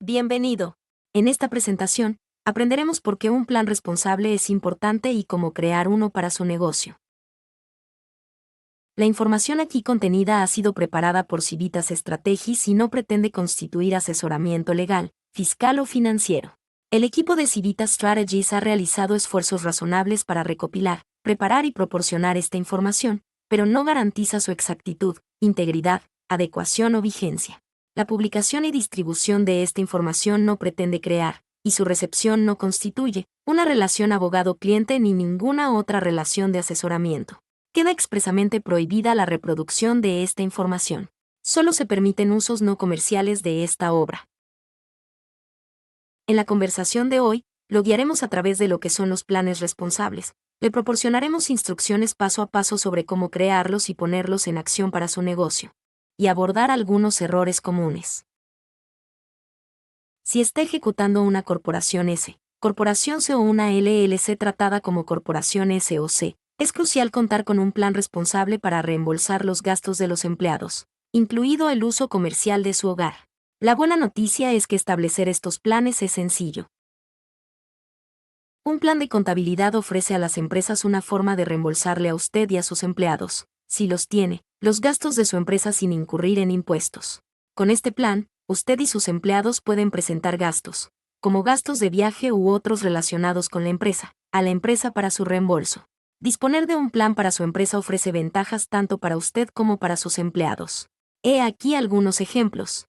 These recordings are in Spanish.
Bienvenido. En esta presentación, aprenderemos por qué un plan responsable es importante y cómo crear uno para su negocio. La información aquí contenida ha sido preparada por Civitas Strategies y no pretende constituir asesoramiento legal, fiscal o financiero. El equipo de Civitas Strategies ha realizado esfuerzos razonables para recopilar, preparar y proporcionar esta información, pero no garantiza su exactitud, integridad, adecuación o vigencia. La publicación y distribución de esta información no pretende crear, y su recepción no constituye, una relación abogado-cliente ni ninguna otra relación de asesoramiento. Queda expresamente prohibida la reproducción de esta información. Solo se permiten usos no comerciales de esta obra. En la conversación de hoy, lo guiaremos a través de lo que son los planes responsables. Le proporcionaremos instrucciones paso a paso sobre cómo crearlos y ponerlos en acción para su negocio. Y abordar algunos errores comunes. Si está ejecutando una corporación S, corporación C o una LLC tratada como corporación S o C, es crucial contar con un plan responsable para reembolsar los gastos de los empleados, incluido el uso comercial de su hogar. La buena noticia es que establecer estos planes es sencillo. Un plan de contabilidad ofrece a las empresas una forma de reembolsarle a usted y a sus empleados, si los tiene, los gastos de su empresa sin incurrir en impuestos. Con este plan, usted y sus empleados pueden presentar gastos, como gastos de viaje u otros relacionados con la empresa, a la empresa para su reembolso. Disponer de un plan para su empresa ofrece ventajas tanto para usted como para sus empleados. He aquí algunos ejemplos.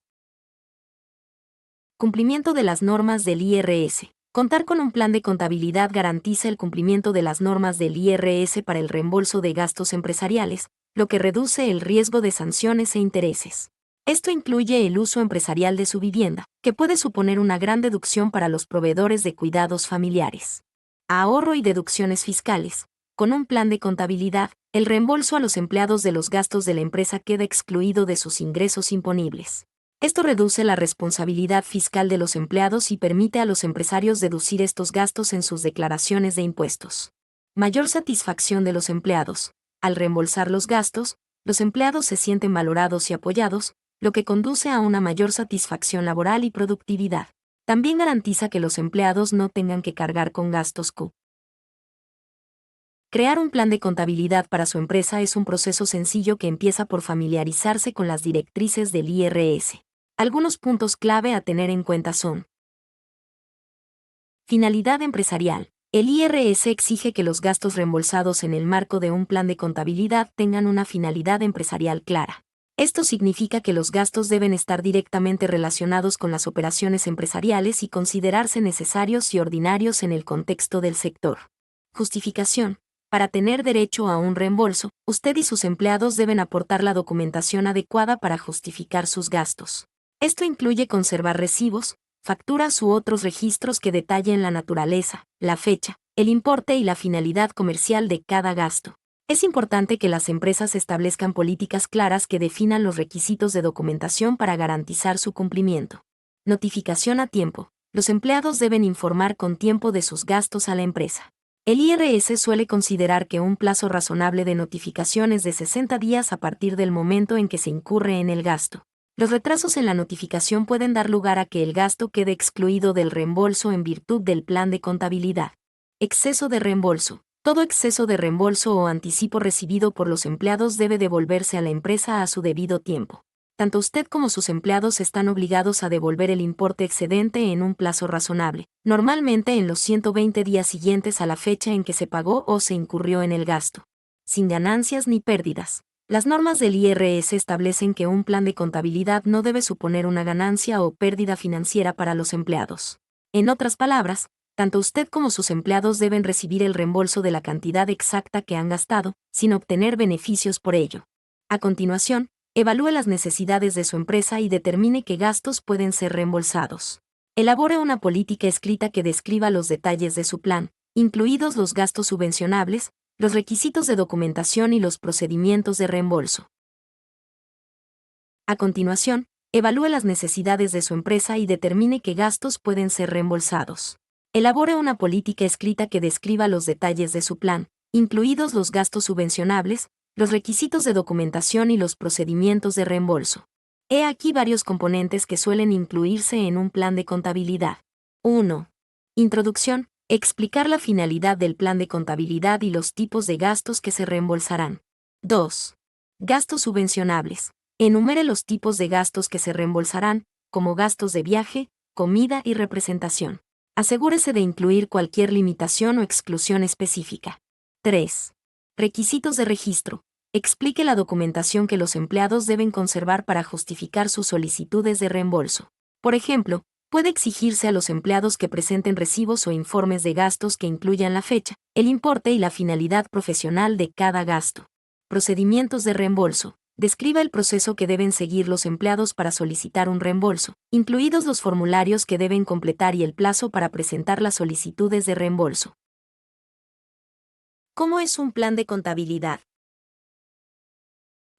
Cumplimiento de las normas del IRS. Contar con un plan de contabilidad garantiza el cumplimiento de las normas del IRS para el reembolso de gastos empresariales, lo que reduce el riesgo de sanciones e intereses. Esto incluye el uso empresarial de su vivienda, que puede suponer una gran deducción para los proveedores de cuidados familiares. Ahorro y deducciones fiscales. Con un plan de contabilidad, el reembolso a los empleados de los gastos de la empresa queda excluido de sus ingresos imponibles. Esto reduce la responsabilidad fiscal de los empleados y permite a los empresarios deducir estos gastos en sus declaraciones de impuestos. Mayor satisfacción de los empleados. Al reembolsar los gastos, los empleados se sienten valorados y apoyados, lo que conduce a una mayor satisfacción laboral y productividad. También garantiza que los empleados no tengan que cargar con gastos Q. Crear un plan de contabilidad para su empresa es un proceso sencillo que empieza por familiarizarse con las directrices del IRS. Algunos puntos clave a tener en cuenta son: finalidad empresarial. El IRS exige que los gastos reembolsados en el marco de un plan de contabilidad tengan una finalidad empresarial clara. Esto significa que los gastos deben estar directamente relacionados con las operaciones empresariales y considerarse necesarios y ordinarios en el contexto del sector. Justificación. Para tener derecho a un reembolso, usted y sus empleados deben aportar la documentación adecuada para justificar sus gastos. Esto incluye conservar recibos, facturas u otros registros que detallen la naturaleza, la fecha, el importe y la finalidad comercial de cada gasto. Es importante que las empresas establezcan políticas claras que definan los requisitos de documentación para garantizar su cumplimiento. Notificación a tiempo. Los empleados deben informar con tiempo de sus gastos a la empresa. El IRS suele considerar que un plazo razonable de notificación es de 60 días a partir del momento en que se incurre en el gasto. Los retrasos en la notificación pueden dar lugar a que el gasto quede excluido del reembolso en virtud del plan de contabilidad. Exceso de reembolso. Todo exceso de reembolso o anticipo recibido por los empleados debe devolverse a la empresa a su debido tiempo. Tanto usted como sus empleados están obligados a devolver el importe excedente en un plazo razonable, normalmente en los 120 días siguientes a la fecha en que se pagó o se incurrió en el gasto. Sin ganancias ni pérdidas. Las normas del IRS establecen que un plan de contabilidad no debe suponer una ganancia o pérdida financiera para los empleados. En otras palabras, tanto usted como sus empleados deben recibir el reembolso de la cantidad exacta que han gastado, sin obtener beneficios por ello. A continuación, evalúe las necesidades de su empresa y determine qué gastos pueden ser reembolsados. Elabore una política escrita que describa los detalles de su plan, incluidos los gastos subvencionables, los requisitos de documentación y los procedimientos de reembolso. A continuación, evalúe las necesidades de su empresa y determine qué gastos pueden ser reembolsados. Elabore una política escrita que describa los detalles de su plan, incluidos los gastos subvencionables, los requisitos de documentación y los procedimientos de reembolso. He aquí varios componentes que suelen incluirse en un plan de contabilidad. 1. Introducción. Explicar la finalidad del plan de contabilidad y los tipos de gastos que se reembolsarán. 2. Gastos subvencionables. Enumere los tipos de gastos que se reembolsarán, como gastos de viaje, comida y representación. Asegúrese de incluir cualquier limitación o exclusión específica. 3. Requisitos de registro. Explique la documentación que los empleados deben conservar para justificar sus solicitudes de reembolso. Por ejemplo, puede exigirse a los empleados que presenten recibos o informes de gastos que incluyan la fecha, el importe y la finalidad profesional de cada gasto. Procedimientos de reembolso. Describa el proceso que deben seguir los empleados para solicitar un reembolso, incluidos los formularios que deben completar y el plazo para presentar las solicitudes de reembolso. ¿Cómo es un plan de contabilidad?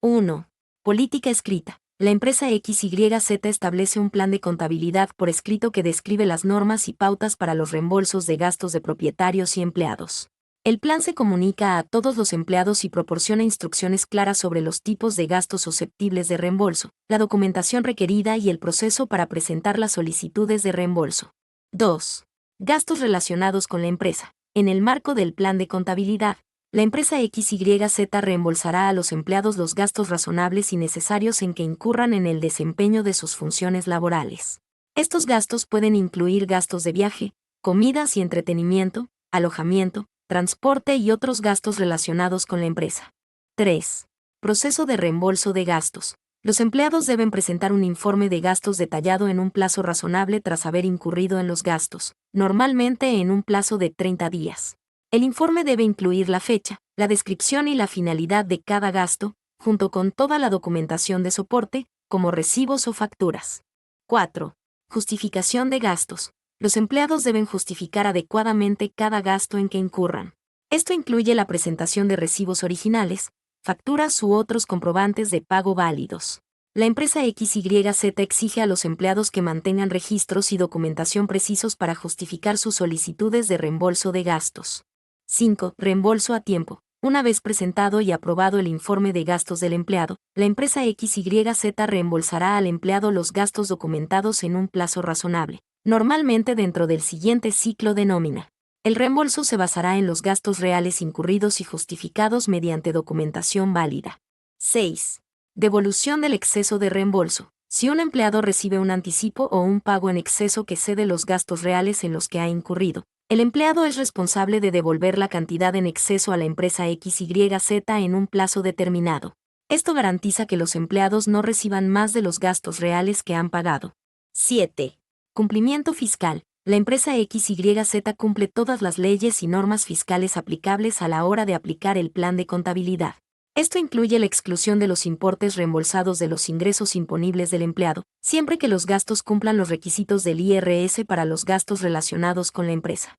1. Política escrita. La empresa XYZ establece un plan de contabilidad por escrito que describe las normas y pautas para los reembolsos de gastos de propietarios y empleados. El plan se comunica a todos los empleados y proporciona instrucciones claras sobre los tipos de gastos susceptibles de reembolso, la documentación requerida y el proceso para presentar las solicitudes de reembolso. 2. Gastos relacionados con la empresa. En el marco del plan de contabilidad, la empresa XYZ reembolsará a los empleados los gastos razonables y necesarios en que incurran en el desempeño de sus funciones laborales. Estos gastos pueden incluir gastos de viaje, comidas y entretenimiento, alojamiento, transporte y otros gastos relacionados con la empresa. 3. Proceso de reembolso de gastos. Los empleados deben presentar un informe de gastos detallado en un plazo razonable tras haber incurrido en los gastos, normalmente en un plazo de 30 días. El informe debe incluir la fecha, la descripción y la finalidad de cada gasto, junto con toda la documentación de soporte, como recibos o facturas. 4. Justificación de gastos. Los empleados deben justificar adecuadamente cada gasto en que incurran. Esto incluye la presentación de recibos originales, facturas u otros comprobantes de pago válidos. La empresa XYZ exige a los empleados que mantengan registros y documentación precisos para justificar sus solicitudes de reembolso de gastos. 5. Reembolso a tiempo. Una vez presentado y aprobado el informe de gastos del empleado, la empresa XYZ reembolsará al empleado los gastos documentados en un plazo razonable, normalmente dentro del siguiente ciclo de nómina. El reembolso se basará en los gastos reales incurridos y justificados mediante documentación válida. 6. Devolución del exceso de reembolso. Si un empleado recibe un anticipo o un pago en exceso que excede los gastos reales en los que ha incurrido, el empleado es responsable de devolver la cantidad en exceso a la empresa XYZ en un plazo determinado. Esto garantiza que los empleados no reciban más de los gastos reales que han pagado. 7. Cumplimiento fiscal. La empresa XYZ cumple todas las leyes y normas fiscales aplicables a la hora de aplicar el plan de contabilidad. Esto incluye la exclusión de los importes reembolsados de los ingresos imponibles del empleado, siempre que los gastos cumplan los requisitos del IRS para los gastos relacionados con la empresa.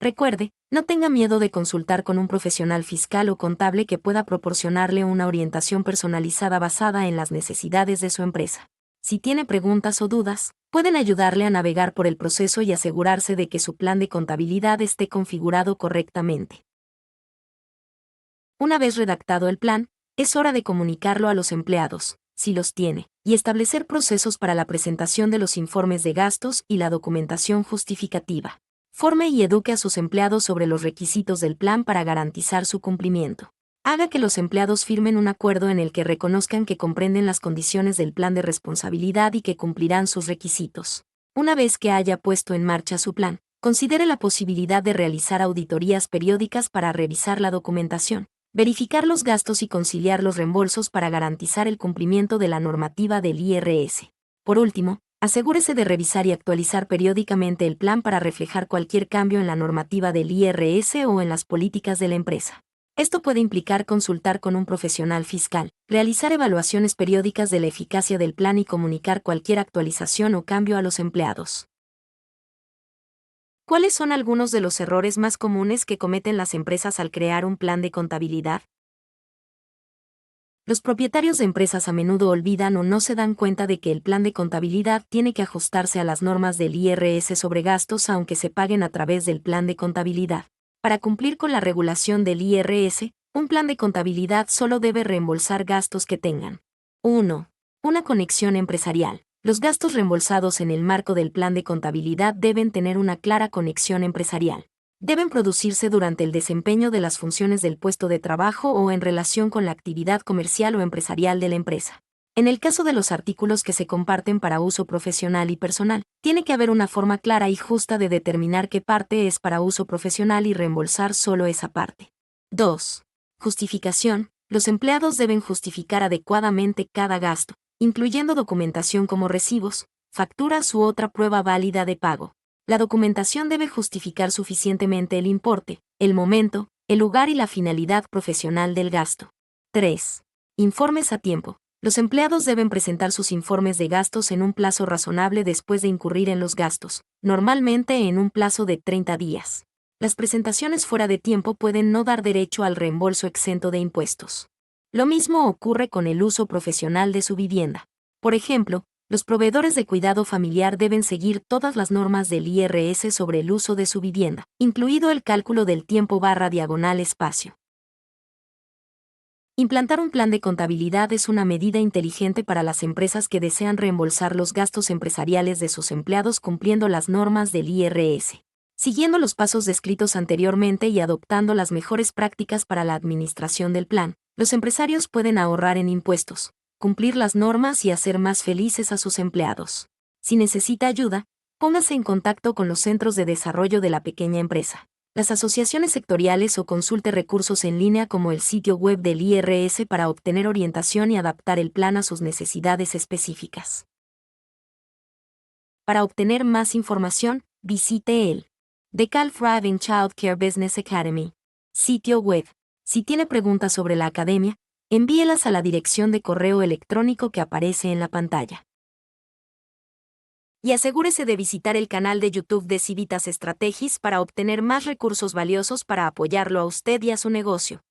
Recuerde, no tenga miedo de consultar con un profesional fiscal o contable que pueda proporcionarle una orientación personalizada basada en las necesidades de su empresa. Si tiene preguntas o dudas, pueden ayudarle a navegar por el proceso y asegurarse de que su plan de contabilidad esté configurado correctamente. Una vez redactado el plan, es hora de comunicarlo a los empleados, si los tiene, y establecer procesos para la presentación de los informes de gastos y la documentación justificativa. Forme y eduque a sus empleados sobre los requisitos del plan para garantizar su cumplimiento. Haga que los empleados firmen un acuerdo en el que reconozcan que comprenden las condiciones del plan de responsabilidad y que cumplirán sus requisitos. Una vez que haya puesto en marcha su plan, considere la posibilidad de realizar auditorías periódicas para revisar la documentación, verificar los gastos y conciliar los reembolsos para garantizar el cumplimiento de la normativa del IRS. Por último, asegúrese de revisar y actualizar periódicamente el plan para reflejar cualquier cambio en la normativa del IRS o en las políticas de la empresa. Esto puede implicar consultar con un profesional fiscal, realizar evaluaciones periódicas de la eficacia del plan y comunicar cualquier actualización o cambio a los empleados. ¿Cuáles son algunos de los errores más comunes que cometen las empresas al crear un plan de contabilidad? Los propietarios de empresas a menudo olvidan o no se dan cuenta de que el plan de contabilidad tiene que ajustarse a las normas del IRS sobre gastos aunque se paguen a través del plan de contabilidad. Para cumplir con la regulación del IRS, un plan de contabilidad solo debe reembolsar gastos que tengan 1. Una conexión empresarial. Los gastos reembolsados en el marco del plan de contabilidad deben tener una clara conexión empresarial. Deben producirse durante el desempeño de las funciones del puesto de trabajo o en relación con la actividad comercial o empresarial de la empresa. En el caso de los artículos que se comparten para uso profesional y personal, tiene que haber una forma clara y justa de determinar qué parte es para uso profesional y reembolsar solo esa parte. 2. Justificación. Los empleados deben justificar adecuadamente cada gasto, incluyendo documentación como recibos, facturas u otra prueba válida de pago. La documentación debe justificar suficientemente el importe, el momento, el lugar y la finalidad profesional del gasto. 3. Informes a tiempo. Los empleados deben presentar sus informes de gastos en un plazo razonable después de incurrir en los gastos, normalmente en un plazo de 30 días. Las presentaciones fuera de tiempo pueden no dar derecho al reembolso exento de impuestos. Lo mismo ocurre con el uso profesional de su vivienda. Por ejemplo, los proveedores de cuidado familiar deben seguir todas las normas del IRS sobre el uso de su vivienda, incluido el cálculo del tiempo/espacio. Implantar un plan de contabilidad es una medida inteligente para las empresas que desean reembolsar los gastos empresariales de sus empleados cumpliendo las normas del IRS. Siguiendo los pasos descritos anteriormente y adoptando las mejores prácticas para la administración del plan, los empresarios pueden ahorrar en impuestos, cumplir las normas y hacer más felices a sus empleados. Si necesita ayuda, póngase en contacto con los centros de desarrollo de la pequeña empresa, las asociaciones sectoriales o consulte recursos en línea como el sitio web del IRS para obtener orientación y adaptar el plan a sus necesidades específicas. Para obtener más información, visite el DeKalb Thriving Child Care Business Academy sitio web. Si tiene preguntas sobre la academia, envíelas a la dirección de correo electrónico que aparece en la pantalla. Y asegúrese de visitar el canal de YouTube de Civitas Strategies para obtener más recursos valiosos para apoyarlo a usted y a su negocio.